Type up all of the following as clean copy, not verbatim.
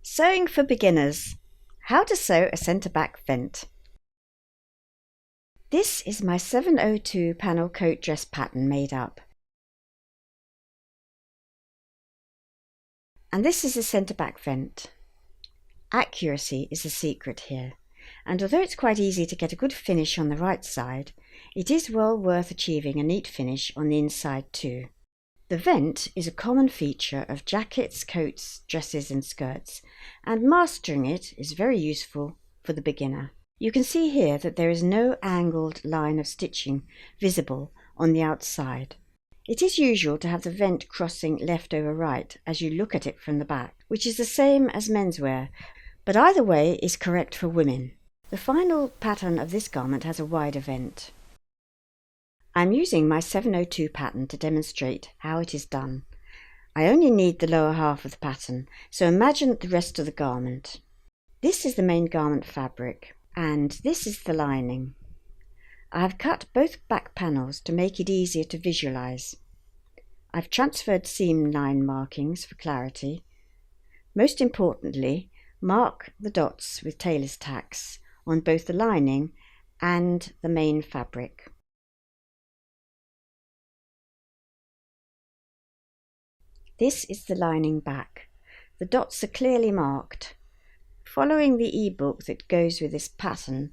Sewing for beginners. How to sew a centre back vent. This is my 702 panel coat dress pattern made up. And this is a centre back vent. Accuracy is the secret here. And although it's quite easy to get a good finish on the right side, it is well worth achieving a neat finish on the inside too. The vent is a common feature of jackets, coats, dresses and skirts, and mastering it is very useful for the beginner. You can see here that there is no angled line of stitching visible on the outside. It is usual to have the vent crossing left over right as you look at it from the back, which is the same as menswear, but either way is correct for women. The final pattern of this garment has a wider vent. I'm using my 702 pattern to demonstrate how it is done. I only need the lower half of the pattern, so imagine the rest of the garment. This is the main garment fabric, and this is the lining. I have cut both back panels to make it easier to visualize. I've transferred seam line markings for clarity. Most importantly, mark the dots with tailor's tacks on both the lining and the main fabric. This is the lining back. The dots are clearly marked. Following the ebook that goes with this pattern,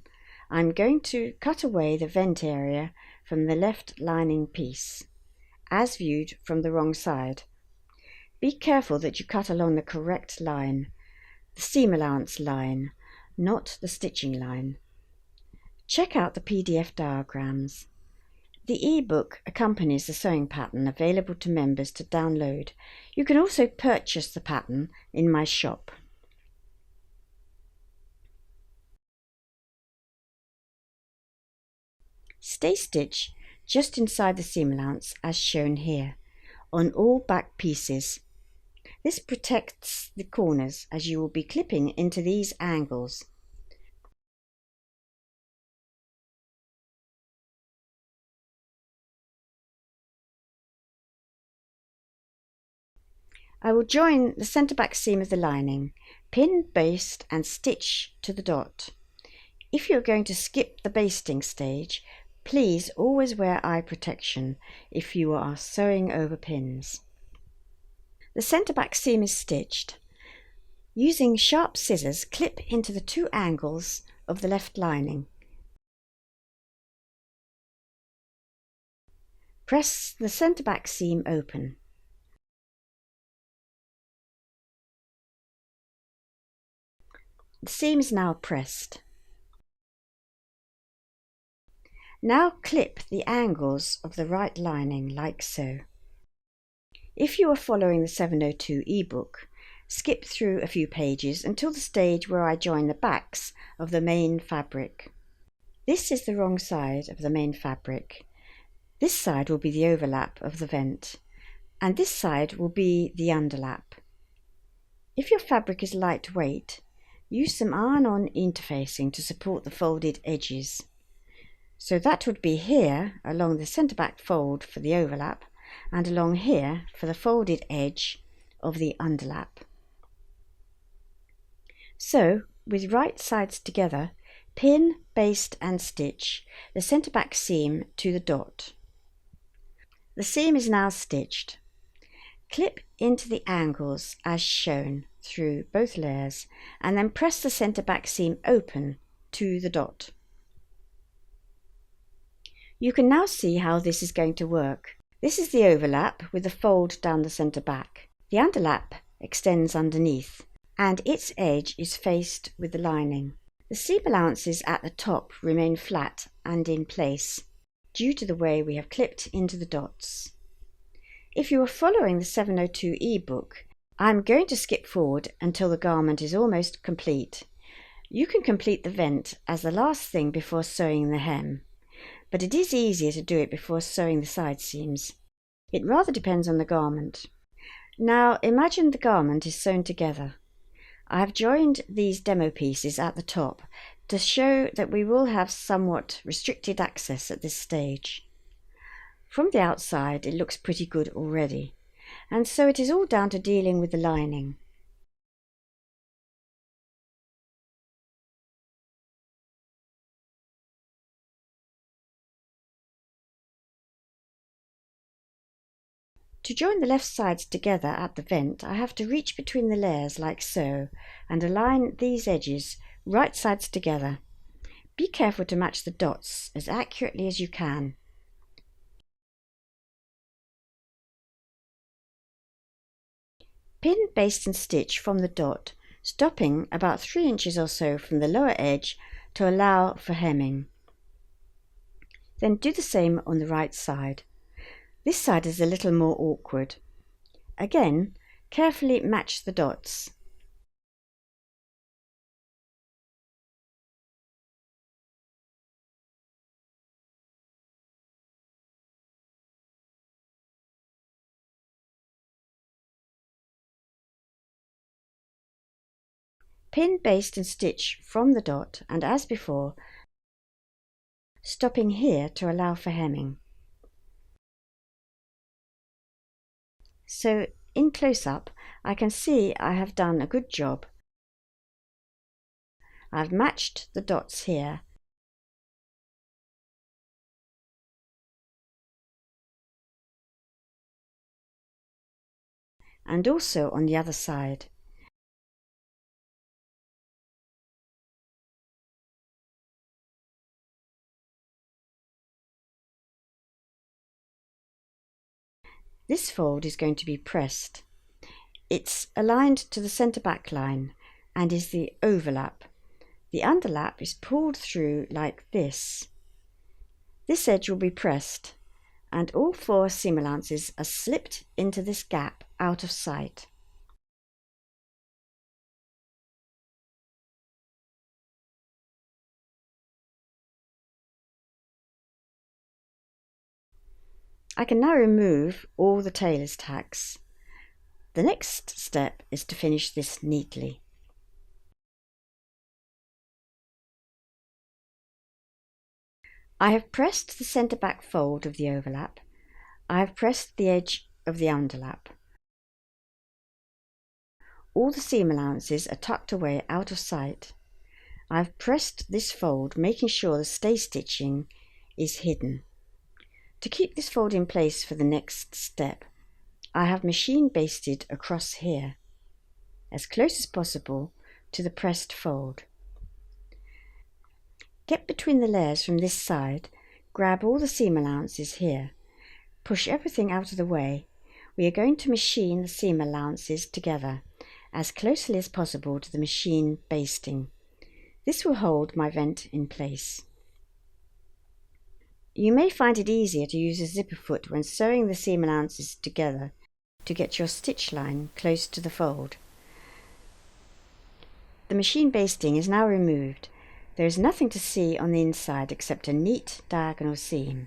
I'm going to cut away the vent area from the left lining piece, as viewed from the wrong side. Be careful that you cut along the correct line, the seam allowance line, not the stitching line. Check out the PDF diagrams. The ebook accompanies the sewing pattern available to members to download. You can also purchase the pattern in my shop. Stay stitch just inside the seam allowance as shown here, on all back pieces. This protects the corners as you will be clipping into these angles. I will join the centre back seam of the lining, pin, baste and stitch to the dot. If you are going to skip the basting stage, please always wear eye protection if you are sewing over pins. The centre back seam is stitched. Using sharp scissors, clip into the two angles of the left lining. Press the centre back seam open. The seam is now pressed. Now clip the angles of the right lining like so. If you are following the 702 ebook, skip through a few pages until the stage where I join the backs of the main fabric. This is the wrong side of the main fabric. This side will be the overlap of the vent, and this side will be the underlap. If your fabric is lightweight, use some iron-on interfacing to support the folded edges. So that would be here along the centre back fold for the overlap and along here for the folded edge of the underlap. So with right sides together, pin, baste and stitch the centre back seam to the dot. The seam is now stitched. Clip into the angles as shown through both layers and then press the centre back seam open to the dot. You can now see how this is going to work. This is the overlap with the fold down the centre back. The underlap extends underneath and its edge is faced with the lining. The seam allowances at the top remain flat and in place due to the way we have clipped into the dots. If you are following the 702 ebook, I'm going to skip forward until the garment is almost complete. You can complete the vent as the last thing before sewing the hem, but it is easier to do it before sewing the side seams. It rather depends on the garment. Now imagine the garment is sewn together. I have joined these demo pieces at the top to show that we will have somewhat restricted access at this stage. From the outside it looks pretty good already, and so it is all down to dealing with the lining. To join the left sides together at the vent, I have to reach between the layers like so and align these edges right sides together. Be careful to match the dots as accurately as you can. Pin, baste and stitch from the dot, stopping about 3 inches or so from the lower edge to allow for hemming. Then do the same on the right side. This side is a little more awkward. Again, carefully match the dots. Pin, baste and stitch from the dot, and as before, stopping here to allow for hemming. So in close-up, I can see I have done a good job. I've matched the dots here. And also on the other side. This fold is going to be pressed. It's aligned to the centre back line and is the overlap. The underlap is pulled through like this. This edge will be pressed and all 4 seam allowances are slipped into this gap out of sight. I can now remove all the tailor's tacks. The next step is to finish this neatly. I have pressed the centre back fold of the overlap. I have pressed the edge of the underlap. All the seam allowances are tucked away out of sight. I have pressed this fold, making sure the stay stitching is hidden. To keep this fold in place for the next step, I have machine basted across here, as close as possible to the pressed fold. Get between the layers from this side, grab all the seam allowances here, push everything out of the way. We are going to machine the seam allowances together as closely as possible to the machine basting. This will hold my vent in place. You may find it easier to use a zipper foot when sewing the seam allowances together to get your stitch line close to the fold. The machine basting is now removed. There is nothing to see on the inside except a neat diagonal seam,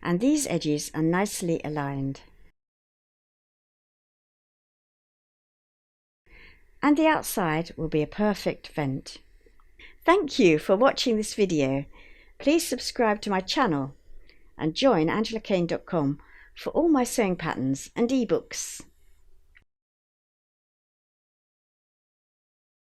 and these edges are nicely aligned. And the outside will be a perfect vent. Thank you for watching this video. Please subscribe to my channel and join AngelaCain.com for all my sewing patterns and ebooks.